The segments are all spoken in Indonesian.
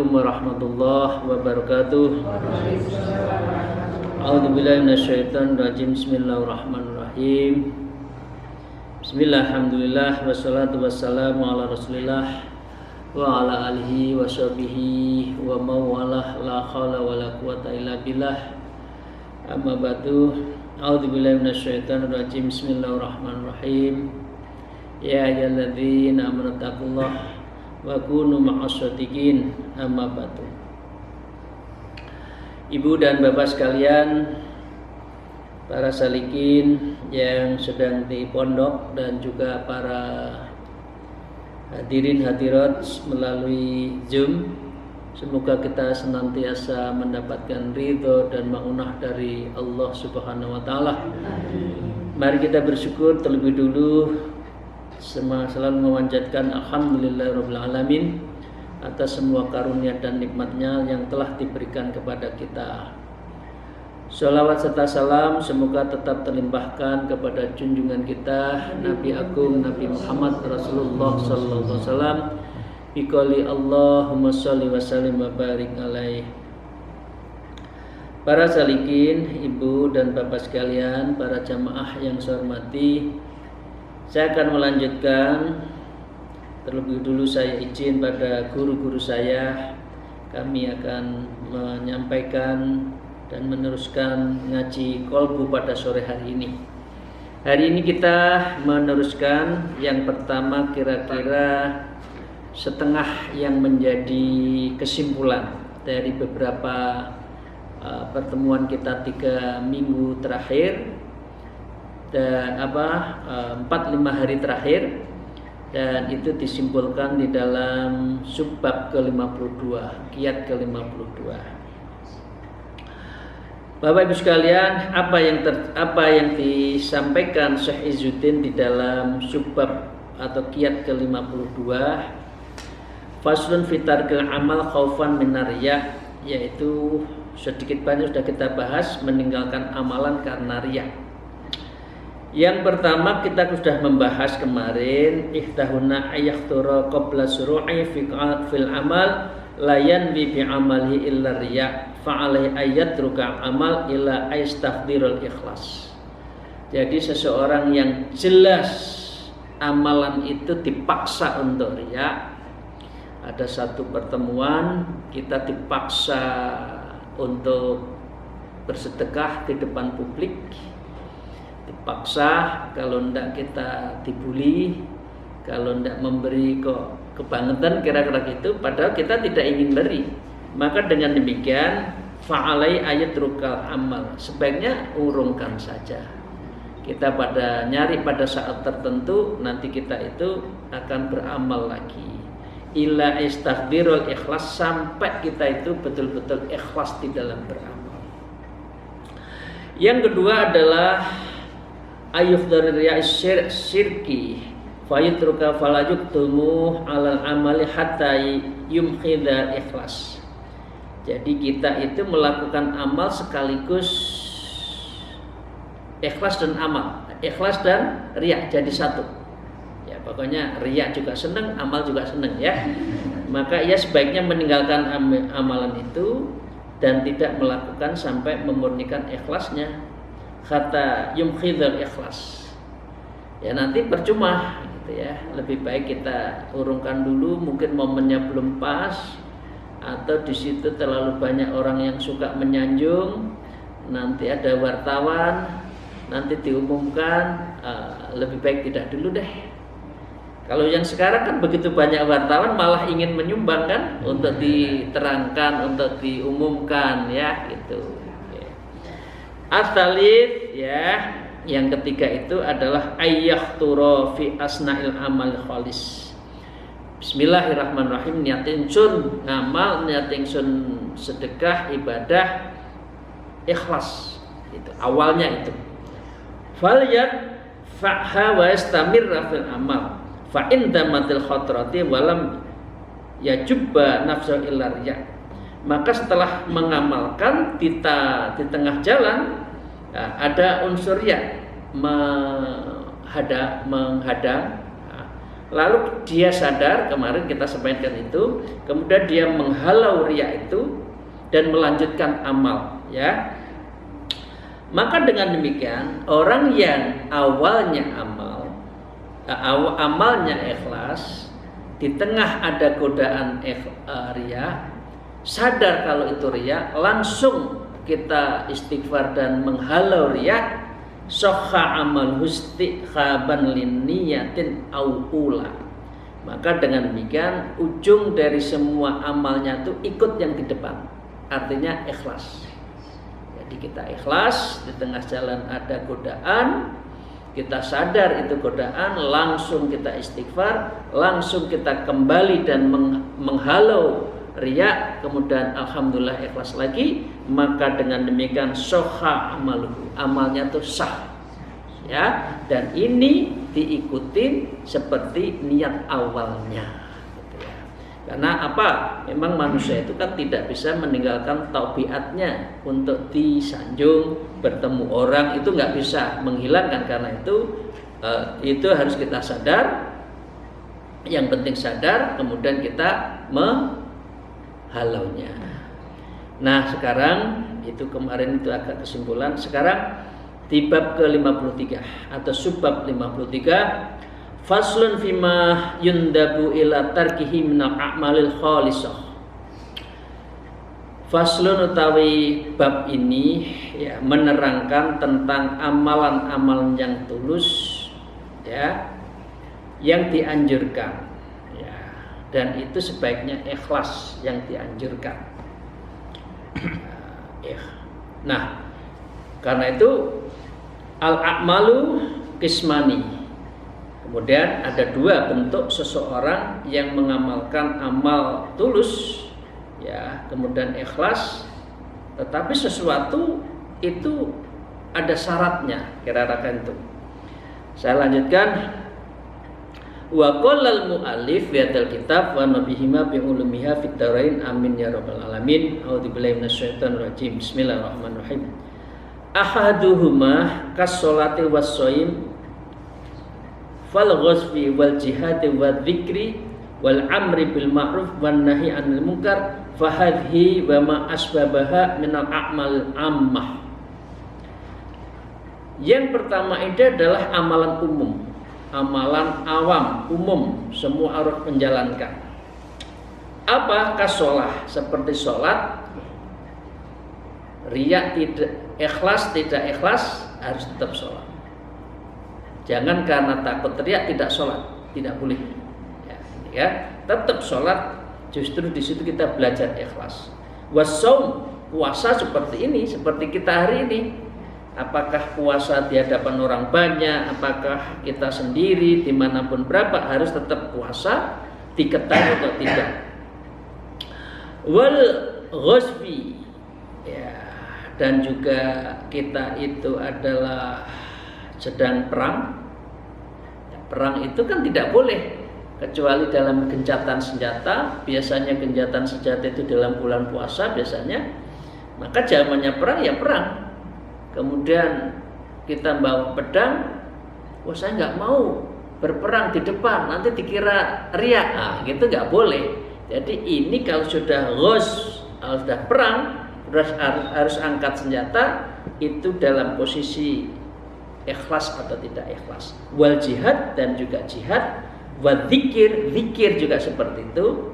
Assalamualaikum warahmatullahi wabarakatuh. A'udzubillahi minasyaitonirrajim. Bismillahirrahmanirrahim. Bismillah, alhamdulillah, wassalatu wassalamu ala rasulillah wa ala alihi wa sahbihi wa mawalah, la hawla wa la quwata illa billah. Amma ba'du. A'udzubillahi minasyaitonirrajim. Bismillahirrahmanirrahim. Ya ayyuhalladzina amanu taqullaha wa kunu ma'as-shadiqin. Amma ba'du. Ibu dan bapak sekalian, para salikin yang sedang di pondok dan juga para hadirin hadirat melalui Zoom, semoga kita senantiasa mendapatkan ridho dan maunah dari Allah Subhanahu wa taala. Mari kita bersyukur terlebih dulu, selalu memanjatkan alhamdulillahirabbil alamin atas semua karunia dan nikmatnya yang telah diberikan kepada kita. Sholawat serta salam semoga tetap terlimpahkan kepada junjungan kita Nabi Agung Nabi Muhammad Rasulullah sallallahu alaihi wasallam biqouli Allahumma sholli wa sallim wa barik alaih. Para salikin, ibu dan bapak sekalian, para jamaah yang saya hormati, saya akan melanjutkan. Terlebih dulu saya izin pada guru-guru saya. Kami akan menyampaikan dan meneruskan ngaji kolbu pada sore hari ini. Hari ini kita meneruskan yang pertama, kira-kira setengah yang menjadi kesimpulan dari beberapa pertemuan kita 3 minggu terakhir dan 4-5 hari terakhir, dan itu disimpulkan di dalam subbab ke-52, kiat ke-52. Bapak Ibu sekalian, apa yang disampaikan Syekh Izzuddin di dalam subbab atau kiat ke-52, faslun fitarkil amal khaufan minar riya, yaitu sedikit banyak sudah kita bahas meninggalkan amalan karena riya. Yang pertama kita sudah membahas kemarin, ihtahuna ayakhtura qabla suru'i fil amal la yanwi bi amalihi illa riya fa'alai ayatruka amal illa aistahdirul ikhlas. Jadi seseorang yang jelas amalan itu dipaksa untuk riya, ada satu pertemuan kita dipaksa untuk bersedekah di depan publik, dipaksa, kalau tidak kita dibully, kalau tidak memberi kok kebangetan, kira-kira gitu, padahal kita tidak ingin beri. Maka dengan demikian fa'alai ayat rukal amal, sebaiknya urungkan saja. Kita nyari pada saat tertentu, nanti kita itu akan beramal lagi. Illa istaghdirul ikhlas, sampai kita itu betul-betul ikhlas di dalam beramal. Yang kedua adalah ayuf dari riya syirki fayutruka falayuktumu alal amali hatta yumkhidha ikhlas. Jadi kita itu melakukan amal sekaligus ikhlas dan amal, ikhlas dan riya jadi satu. Ya pokoknya riya juga senang, amal juga senang ya. Maka ia sebaiknya meninggalkan amalan itu dan tidak melakukan sampai memurnikan ikhlasnya. Kata yumkhidhal ikhlas, ya nanti percuma gitu ya. Lebih baik kita urungkan dulu, mungkin momennya belum pas, atau di situ terlalu banyak orang yang suka menyanjung, nanti ada wartawan, nanti diumumkan, lebih baik tidak dulu deh. Kalau yang sekarang kan begitu banyak wartawan malah ingin menyumbang kan, untuk diterangkan, untuk diumumkan ya gitu. At-talits ya, yang ketiga itu adalah ayyakhtura fi asna'il amal khalis. Bismillahirrahmanirrahim, niat ingsun ngamal, niat ingsun sedekah, ibadah ikhlas. Itu awalnya itu. Falyat fa'ha wa istamirra fil amal. Fa inda matil khatrati walam yajubba nafsu illa riya. Maka setelah mengamalkan di tengah jalan ada unsur riya menghadang, lalu dia sadar, kemarin kita sampaikan itu, kemudian dia menghalau riya itu dan melanjutkan amal, ya. Maka dengan demikian orang yang awalnya amalnya ikhlas, di tengah ada godaan riya, sadar kalau itu riya, langsung kita istighfar dan menghalau riya, sahha amal hustikhaban liniyatin aula. Maka dengan demikian ujung dari semua amalnya itu ikut yang di depan, artinya ikhlas. Jadi kita ikhlas, di tengah jalan ada godaan, kita sadar itu godaan, langsung kita istighfar, langsung kita kembali dan menghalau riya, kemudian alhamdulillah ikhlas lagi, maka dengan demikian sahha amaluhu, amalnya itu sah, ya. Dan ini diikuti seperti niat awalnya, gitu ya. Karena apa? Memang manusia itu kan tidak bisa meninggalkan tabiatnya untuk disanjung, bertemu orang itu nggak bisa menghilangkan. Karena itu harus kita sadar. Yang penting sadar, kemudian kita halaunya. Nah sekarang itu kemarin itu agak kesimpulan. Sekarang di bab ke-53 atau subbab 53, faslun fima yundabu ila tarkihi minal a'malil khalisah. Faslun utawi bab ini ya menerangkan tentang amalan-amalan yang tulus, ya, yang dianjurkan. Dan itu sebaiknya ikhlas yang dianjurkan. Nah, karena itu al-a'malu qismani. Kemudian ada dua bentuk seseorang yang mengamalkan amal tulus, ya, kemudian ikhlas, tetapi sesuatu itu ada syaratnya, kira-kira itu. Saya lanjutkan. Wa qallal muallif fi hadzal kitab wa nabihima bi ulumiha fid darain amin ya rabbal alamin. A'udzubillahi minasyaitonir rajim. Bismillahirrahmanirrahim. Ahaduhuma kas-sholati was-shaim fal ghazwi wal jihad wa dzikri wal amri bil ma'ruf wan nahi 'anil munkar fa hadhihi wa ma asbabaha minal a'mal ammah. Yang pertama itu adalah amalan umum. Amalan awam, umum, semua orang menjalankan. Apa? Kasolah, seperti sholat, riya tidak ikhlas, tidak ikhlas, harus tetap sholat. Jangan karena takut riya tidak sholat, tidak boleh. Ya, tetap sholat. Justru di situ kita belajar ikhlas. Wassaum, puasa seperti ini, seperti kita hari ini. Apakah puasa di hadapan orang banyak, apakah kita sendiri, dimanapun berapa, harus tetap puasa, diketahui atau tidak. Wal ghazwi, ya, dan juga kita itu adalah sedang perang. Perang itu kan tidak boleh kecuali dalam gencatan senjata. Biasanya gencatan senjata itu dalam bulan puasa biasanya. Maka zamannya perang ya perang. Kemudian kita bawa pedang, wah saya nggak mau berperang di depan, nanti dikira riya, gitu nggak boleh. Jadi ini kalau sudah sudah perang, harus angkat senjata, itu dalam posisi ikhlas atau tidak ikhlas. Wal jihad, dan juga jihad, wal dzikir, dzikir juga seperti itu.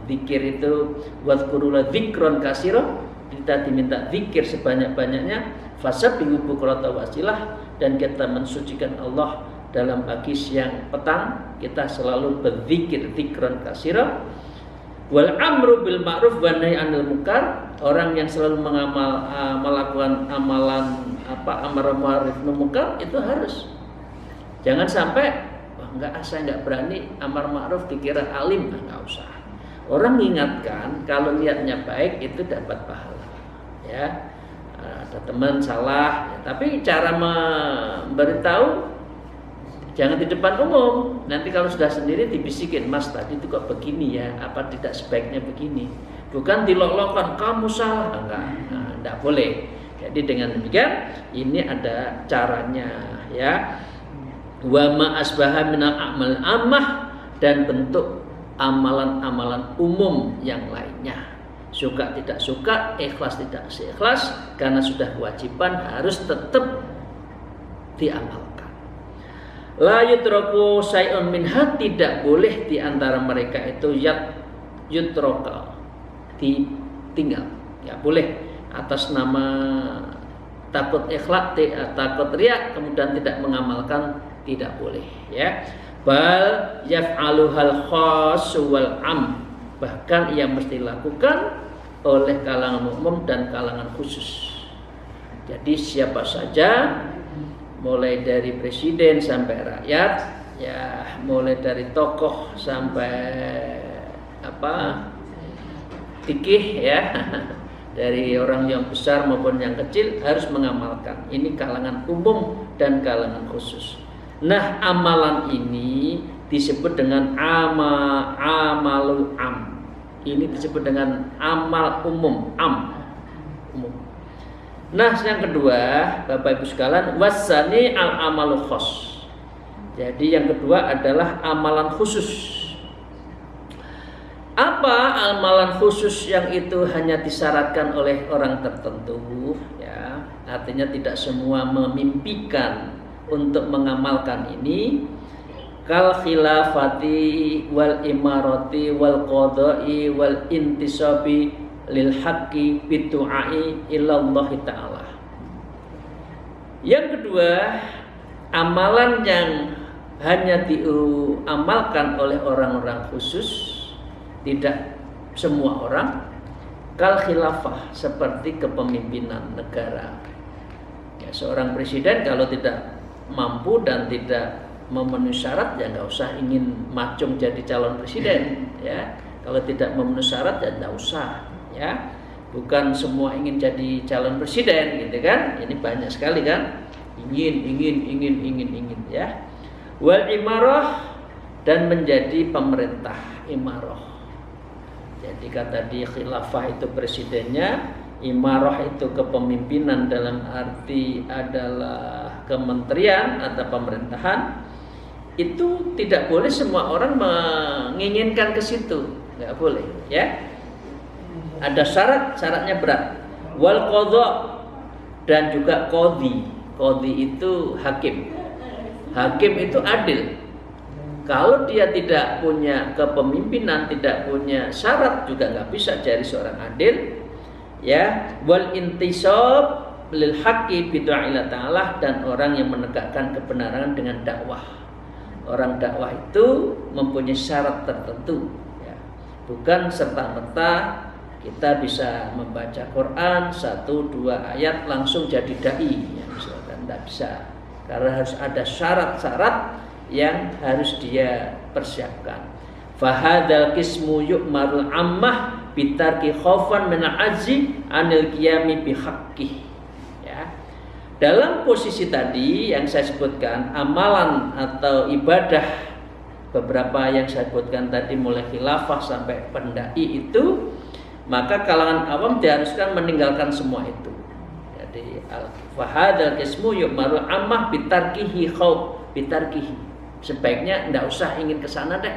Dzikir itu wadhkurula dzikron katsira, kita diminta dzikir sebanyak-banyaknya. Fasabbihu bukrata wasilah, dan kita mensucikan Allah dalam pagi, siang, petang. Kita selalu berzikir dzikran katsira. Wal amru bil ma'ruf wa nahy 'anil munkar, orang yang selalu melakukan amalan amar ma'ruf nahi munkar itu harus. Jangan sampai saya enggak berani amar ma'ruf dikira alim, enggak usah. Orang mengingatkan kalau niatnya baik itu dapat pahala. Ya. Ada teman salah, ya, tapi cara memberitahu jangan di depan umum. Nanti kalau sudah sendiri dibisikin, Mas tadi itu kok begini ya, apa tidak sebaiknya begini. Bukan dilok-lokkan, kamu salah, enggak boleh. Jadi dengan demikian ini ada caranya, ya. Wa ma asbaha minal a'mal ammah, dan bentuk amalan-amalan umum yang lainnya. Suka tidak suka, ikhlas tidak ikhlas, karena sudah kewajiban harus tetap diamalkan. La yutraku syai'un minha, tidak boleh di antara mereka itu yutraka, ditinggal. Ya boleh atas nama takut ikhlas, takut riya, kemudian tidak mengamalkan, tidak boleh, ya. Bal yaf'aluhal khas wal am, bahkan ia mesti lakukan oleh kalangan umum dan kalangan khusus. Jadi siapa saja, mulai dari presiden sampai rakyat, ya mulai dari tokoh sampai tikih, ya dari orang yang besar maupun yang kecil harus mengamalkan. Ini kalangan umum dan kalangan khusus. Nah, amalan ini disebut dengan amalul am. Ini disebut dengan amal umum, umum. Nah, yang kedua, Bapak Ibu sekalian, wasani al amalu khos. Jadi yang kedua adalah amalan khusus. Apa amalan khusus yang itu hanya disyaratkan oleh orang tertentu, ya? Artinya tidak semua memimpikan untuk mengamalkan ini. Kal khilafati wal imarati wal qadai wal intisabi lil haqqi bitu'ai ilallah ta'ala. Yang kedua, amalan yang hanya diamalkan oleh orang-orang khusus, tidak semua orang. Kal khilafah, seperti kepemimpinan negara. Ya, seorang presiden kalau tidak mampu dan tidak memenuhi syarat, ya nggak usah ingin macung jadi calon presiden, ya. Kalau tidak memenuhi syarat, ya nggak usah, ya. Bukan semua ingin jadi calon presiden, gitu kan? Ini banyak sekali kan, ingin, ya. Wal imarah, dan menjadi pemerintah, imarah. Jadi kata di khilafah itu presidennya, imarah itu kepemimpinan dalam arti adalah kementerian atau pemerintahan. Itu tidak boleh semua orang menginginkan ke situ, nggak boleh, ya. Ada syaratnya berat. Wal qadha, dan juga qadhi. Qadhi itu hakim. Hakim itu adil. Kalau dia tidak punya kepemimpinan, tidak punya syarat, juga nggak bisa jadi seorang adil, ya. Wal intisab lil haqqi bidu'illah ta'ala, dan orang yang menegakkan kebenaran dengan dakwah. Orang dakwah itu mempunyai syarat tertentu, ya. Bukan serta-merta kita bisa membaca Quran 1-2 ayat langsung jadi dai, ya, misalkan. Tidak bisa, karena harus ada syarat-syarat yang harus dia persiapkan. Fahadal qismu yu'marul ammah bitarki khaufan min al-ajzi anil qiyami bihaqqih. Dalam posisi tadi yang saya sebutkan, amalan atau ibadah beberapa yang saya sebutkan tadi mulai khilafah sampai pendai itu, maka kalangan awam diharuskan meninggalkan semua itu. Jadi al-fahadal qismu yu'marul ammah bitarkihi khauf bitarkihi. Sebaiknya enggak usah ingin ke sana deh.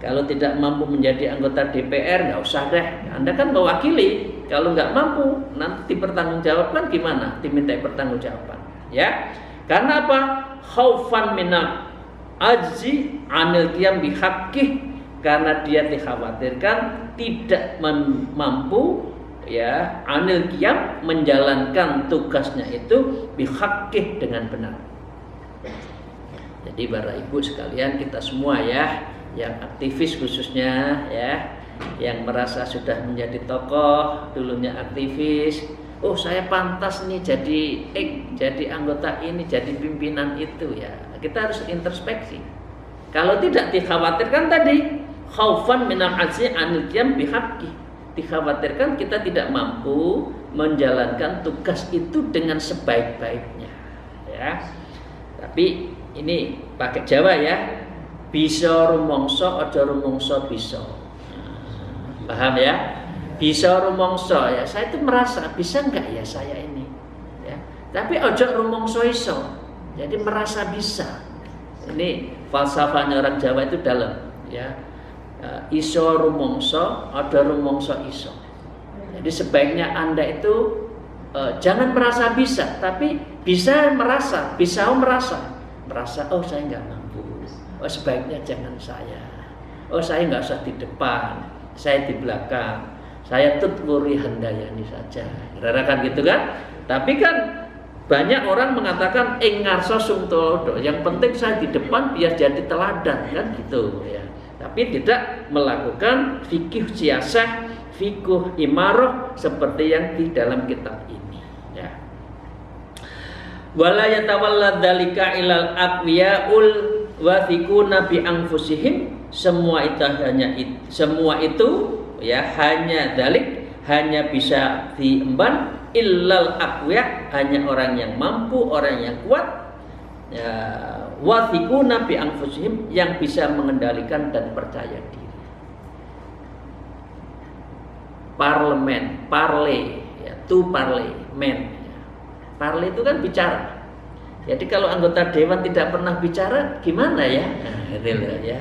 Kalau tidak mampu menjadi anggota DPR, enggak usah deh. Anda kan mewakili. Kalau nggak mampu, nanti dipertanggungjawabkan gimana? Dimintai pertanggungjawaban, ya. Karena apa? Khaufan minal ajzi anil qiyam bihaqqih, karena dia dikhawatirkan tidak mampu, ya, anil qiyam, menjalankan tugasnya itu bihaqqih, dengan benar. Jadi Bapak Ibu sekalian, kita semua, ya, yang aktivis khususnya, ya, yang merasa sudah menjadi tokoh, dulunya aktivis, oh saya pantas nih jadi anggota ini, jadi pimpinan itu, ya. Kita harus introspeksi. Kalau tidak dikhawatirkan tadi, khaufan minal ajzi anil qiyam bihaqqi, dikhawatirkan kita tidak mampu menjalankan tugas itu dengan sebaik-baiknya, ya. Tapi ini pakai Jawa, ya. Bisa rumangsa, aja rumangsa bisa. Paham, ya? Bisa rumangsa, ya. Saya itu merasa bisa enggak ya saya ini, ya. Tapi ojo rumangsa iso. Jadi merasa bisa. Ini falsafahnya orang Jawa itu dalam, ya. Iso rumongso, ada rumongso iso. Jadi sebaiknya Anda itu jangan merasa bisa, tapi bisa merasa, merasa, oh saya nggak mampu, oh sebaiknya jangan saya, oh saya nggak usah di depan, saya di belakang, saya tutwuri handayani saja, kira-kira gitu kan? Tapi kan banyak orang mengatakan ngarso sumtolodo, yang penting saya di depan biar jadi teladan kan gitu ya. Tapi tidak melakukan fikih siasah, fikih imaroh seperti yang di dalam kitab ini ya. Wala yatawalla dzalika ilal aqwiyaul wathiquna bi anfusihim, semua itu ya hanya dalik, hanya bisa diemban illal aqwiya, hanya orang yang mampu, orang yang kuat ya, wathiquna bi anfusihim, yang bisa mengendalikan dan percaya diri. Parle ya, to parlemen. Parle itu kan bicara. Jadi kalau anggota dewan tidak pernah bicara, gimana ya? Nah, gitu ya.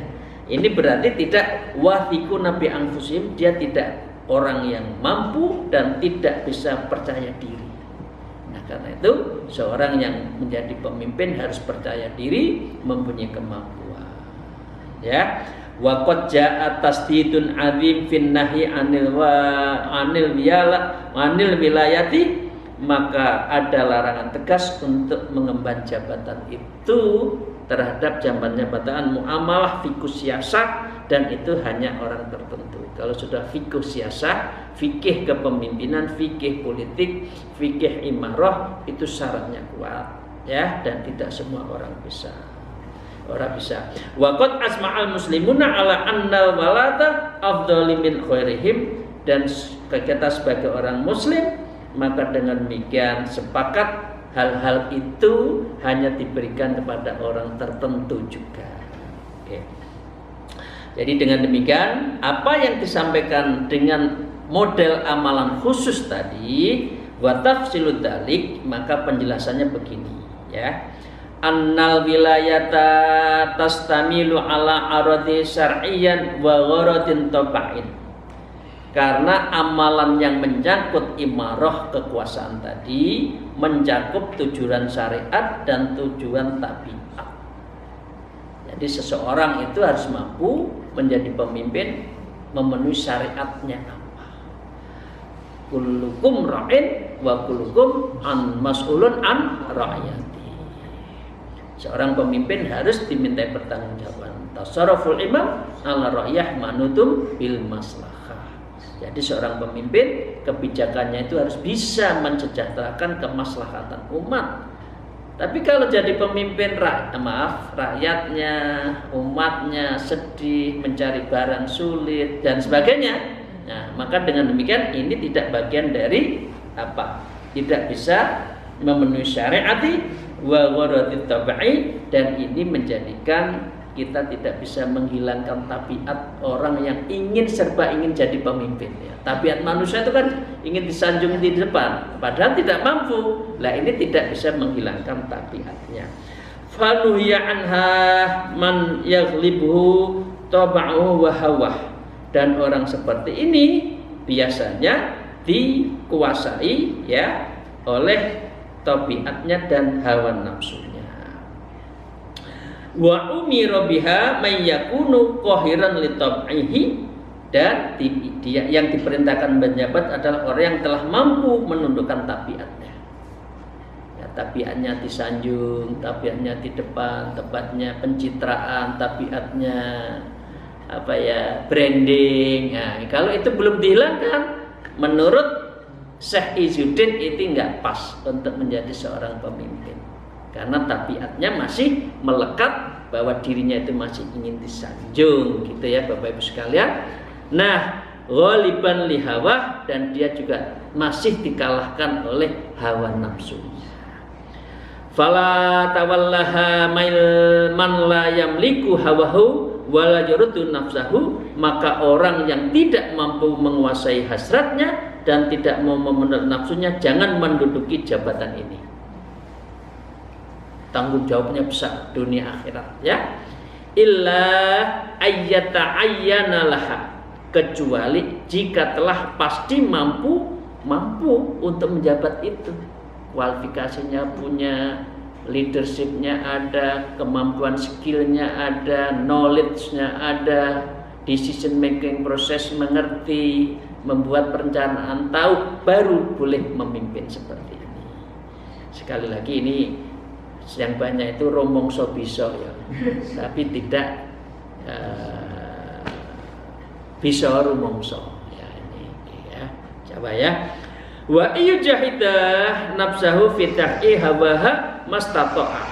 Ini berarti tidak wathiquna bi anfusihim, dia tidak orang yang mampu dan tidak bisa percaya diri. Nah, karena itu seorang yang menjadi pemimpin harus percaya diri, mempunyai kemampuan. Ya, wa qad ja'a tasdidun 'adzim fin nahyi 'anil wilayati, maka ada larangan tegas untuk mengemban jabatan itu terhadap jabatan muamalah fikih siasah, dan itu hanya orang tertentu. Kalau sudah fikih siasah, fikih kepemimpinan, fikih politik, fikih imarah, itu syaratnya kuat ya, dan tidak semua orang bisa. Wa qad asma'al muslimuna ala annal walata afdhalu min khairihim, dan kita sebagai orang muslim maka dengan demikian sepakat hal-hal itu hanya diberikan kepada orang tertentu juga. Oke. Jadi dengan demikian apa yang disampaikan dengan model amalan khusus tadi, wa tafsilud dzalik, maka penjelasannya begini ya. Annal wilayata tastamilu ala aradi syar'iyyan wa gharadin taba'in. Karena amalan yang menyangkut imarah kekuasaan tadi mencakup tujuan syariat dan tujuan tabiat. Jadi seseorang itu harus mampu menjadi pemimpin memenuhi syariatnya apa. Kullukum ra'in wa kullukum mas'ulun an ra'yati. Seorang pemimpin harus dimintai pertanggungjawaban. Tasarruful imam ala ra'yah manutum bil maslahah. Jadi seorang pemimpin kebijakannya itu harus bisa mensejahterakan kemaslahatan umat. Tapi kalau jadi pemimpin rakyatnya, umatnya sedih, mencari barang sulit dan sebagainya, nah, maka dengan demikian ini tidak bagian dari apa? Tidak bisa memenuhi syariati wa gharatit tabi'i, dan ini menjadikan kita tidak bisa menghilangkan tabiat orang yang ingin jadi pemimpin ya. Tabiat manusia itu kan ingin disanjung di depan, padahal tidak mampu. Lah ini tidak bisa menghilangkan tabiatnya. Fanuhiya anha man yaghlibuhu taba'uhu wa hawah. Dan orang seperti ini biasanya dikuasai ya oleh tabiatnya dan hawa nafsunya. Wa umira biha may yakunu qahiran li tab'ihi, dan dia yang diperintahkan menjabat adalah orang yang telah mampu menundukkan tabiatnya. Ya, tabiatnya disanjung, tabiatnya di depan, tabiatnya pencitraan, tabiatnya apa ya, branding. Nah, kalau itu belum dihilangkan, menurut Syekh Izzuddin itu enggak pas untuk menjadi seorang pemimpin. Karena tabiatnya masih melekat bahwa dirinya itu masih ingin disanjung gitu ya Bapak Ibu sekalian. Nah, ghaliban li hawa, dan dia juga masih dikalahkan oleh hawa nafsunya. Fala tawallaha man la yamliku hawahu wala yurdu nafsahu, maka orang yang tidak mampu menguasai hasratnya dan tidak mau memenuhi nafsunya jangan menduduki jabatan ini. Tanggung jawabnya besar dunia akhirat ya. illa ayyata'ayyana laha, kecuali jika telah pasti mampu untuk menjabat itu, kualifikasinya punya, leadershipnya ada, kemampuan skillnya ada, knowledge-nya ada, decision making proses mengerti, membuat perencanaan tahu, baru boleh memimpin seperti ini. Sekali lagi ini yang banyak itu romongso bisa ya, tapi tidak bisa rumongso ya, ini ya. Coba ya. Wa yujahidah nafsahu fi tah'i hawaha mastata'a.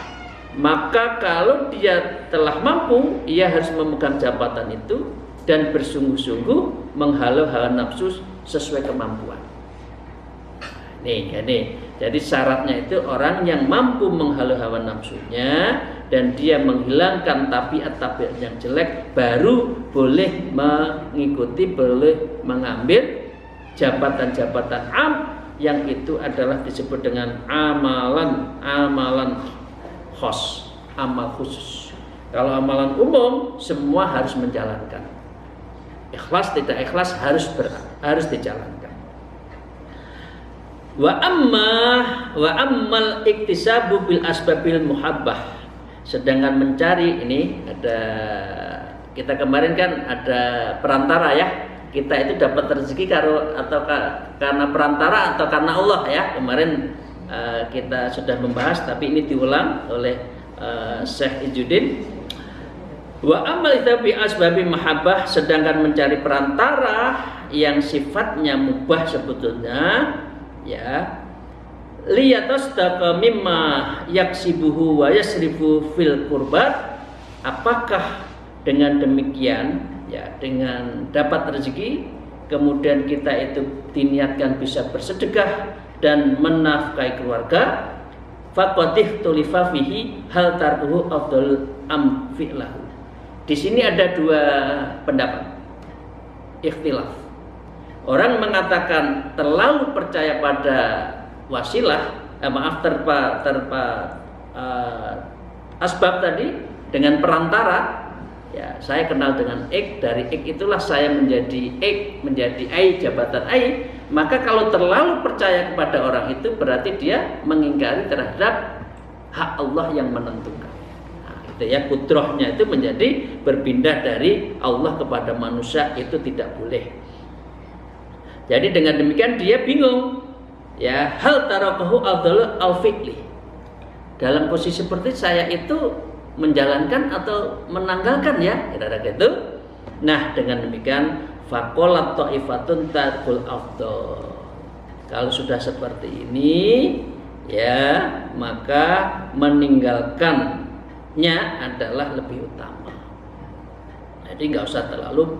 Maka kalau dia telah mampu, ia harus memegang jabatan itu dan bersungguh-sungguh menghalau hawa nafsu sesuai kemampuan. Jadi syaratnya itu orang yang mampu menghalau hawa nafsunya dan dia menghilangkan tabiat-tabiat yang jelek, baru boleh mengikuti, boleh mengambil jabatan-jabatan yang itu adalah disebut dengan amalan khos, amal khusus. Kalau amalan umum semua harus menjalankan. Ikhlas tidak ikhlas harus dijalankan. Wa ammal iktisabu bil asbabil muhabbah. Sedangkan mencari ini ada, kita kemarin kan ada perantara ya. Kita itu dapat rezeki karena perantara atau karena Allah ya. Kemarin kita sudah membahas, tapi ini diulang oleh Syekh Izzuddin. Wa amal bi asbabi mahabbah, sedangkan mencari perantara yang sifatnya mubah sebetulnya ya, liyatasdaqa mimma yaksibuhu wa yasrifu fil qurbat. Apakah dengan demikian ya, dengan dapat rezeki kemudian kita itu diniatkan bisa bersedekah dan menafkahi keluarga, faqadih tulifa fihi hal tarkuhu afdal am fi'lahu. Di sini ada dua pendapat, ikhtilaf. Orang mengatakan terlalu percaya pada wasilah, asbab tadi dengan perantara. Ya, saya kenal dengan X, dari X itulah saya menjadi X, menjadi I, jabatan I. Maka kalau terlalu percaya kepada orang itu berarti dia mengingkari terhadap hak Allah yang menentukan. Nah, itu ya, kudrahnya itu menjadi berpindah dari Allah kepada manusia, itu tidak boleh. Jadi dengan demikian dia bingung. Ya, hal tarakahu afdalu al fi'li. Dalam posisi seperti saya itu menjalankan atau menanggalkan ya, kira-kira gitu. Nah, dengan demikian faqalat ta'ifatun tarkul afdal. Kalau sudah seperti ini ya, maka meninggalkannya adalah lebih utama. Jadi nggak usah terlalu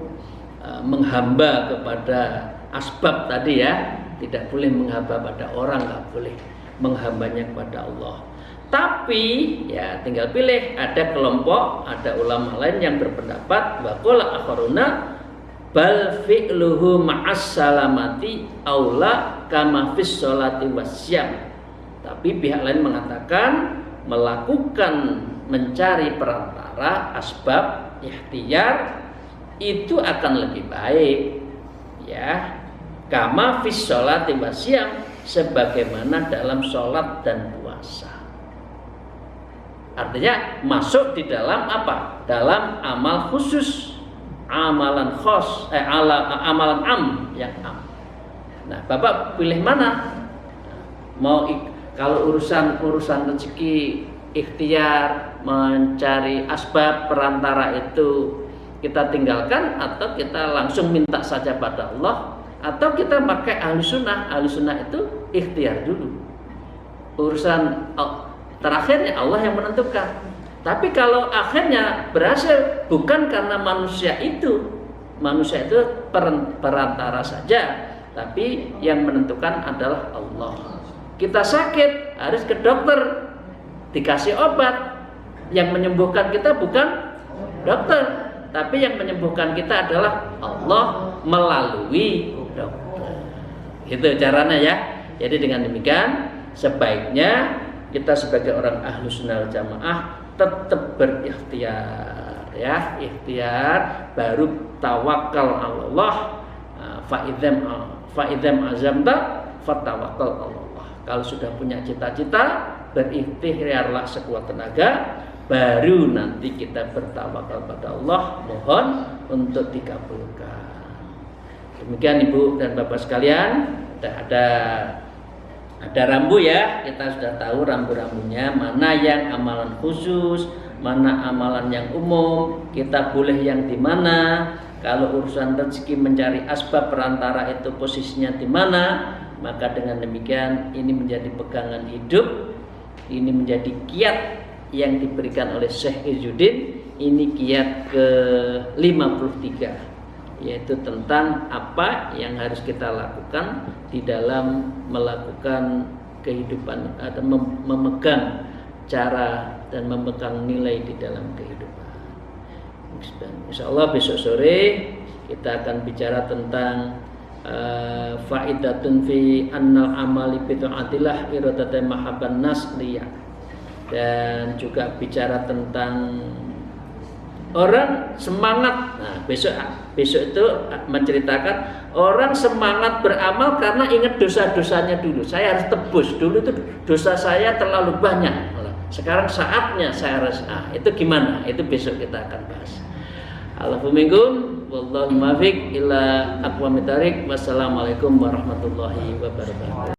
menghamba kepada asbab tadi ya. Tidak boleh menghamba pada orang, nggak boleh menghambanya kepada Allah. Tapi ya tinggal pilih, ada kelompok, ada ulama lain yang berpendapat waqala akharuna bal fi'luhu ma'as salamati aula kama fis sholati wasyam. Tapi pihak lain mengatakan melakukan mencari perantara asbab ikhtiar itu akan lebih baik ya, kama fis sholati wasyam, sebagaimana dalam sholat dan puasa. Artinya masuk di dalam apa? Dalam amal khusus, amalan khos, amalan am yang am. Nah, Bapak pilih mana? Mau kalau urusan rezeki ikhtiar, mencari asbab perantara itu kita tinggalkan, atau kita langsung minta saja pada Allah, atau kita pakai ahli sunnah. Ahli sunnah itu ikhtiar dulu. Urusan terakhirnya Allah yang menentukan. Tapi kalau akhirnya berhasil bukan karena manusia itu perantara saja, tapi yang menentukan adalah Allah. Kita sakit harus ke dokter, dikasih obat. Yang menyembuhkan kita bukan dokter, tapi yang menyembuhkan kita adalah Allah melalui dokter. Itu caranya ya. Jadi dengan demikian sebaiknya kita sebagai orang ahlu sunnah wal jamaah tetap berikhtiar. ya, ikhtiar baru tawakal Allah. Fa'idham azamta fatawakkal Allah. Kalau sudah punya cita-cita, berikhtiarlah sekuat tenaga, baru nanti kita bertawakal pada Allah, mohon untuk dikabulkan. Demikian Ibu dan Bapak sekalian, ada rambu ya, kita sudah tahu rambu-rambunya, mana yang amalan khusus, mana amalan yang umum, kita boleh yang di mana. Kalau urusan rezeki mencari asbab perantara itu posisinya di mana, maka dengan demikian ini menjadi pegangan hidup, ini menjadi kiat yang diberikan oleh Syekh Izzuddin. Ini kiat ke-53, yaitu tentang apa yang harus kita lakukan di dalam melakukan kehidupan atau memegang cara dan memegang nilai di dalam kehidupan. Insya Allah besok sore kita akan bicara tentang faidatun fi annal amali bid'atillah iradatan mahabban nas liya, dan juga bicara tentang orang semangat. Nah, besok itu menceritakan orang semangat beramal karena ingat dosa-dosanya dulu. Saya harus tebus dulu, itu dosa saya terlalu banyak. Sekarang saatnya saya harus. Itu gimana? Itu besok kita akan bahas. Alhamdulillah, wallahu muwaffiq ila aqwamit thariq. Wassalamualaikum warahmatullahi wabarakatuh.